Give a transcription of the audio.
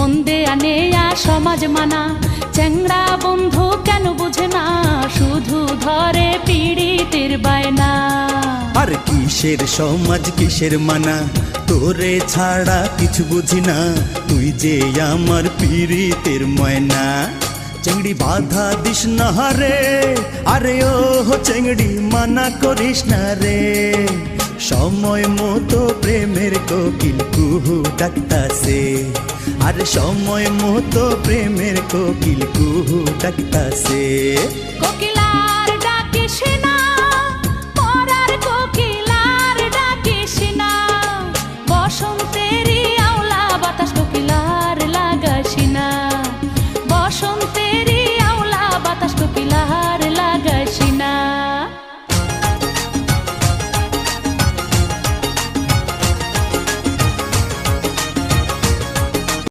মন দেয়া নেয়া সমাজ মানা, চ্যাংড়া বন্ধু কেন বুঝে না, শুধু ধরে পীড়িতের বায়না। আর কিসের সমাজ কিসের মানা, তোরে ছাড়া কিছু বুঝি না, তুই যে আমার পীড়িতের ময়না। চেংড়ি বাধা দিস না রে, আরে ও চেংড়ি মানা করিস না রে, সময় মতো প্রেমের কোকিল কুহু ডাকতাছে, আর সময় মতো প্রেমের কোকিল কুহু ডাকতাছে। কোকিলার ডাকে সে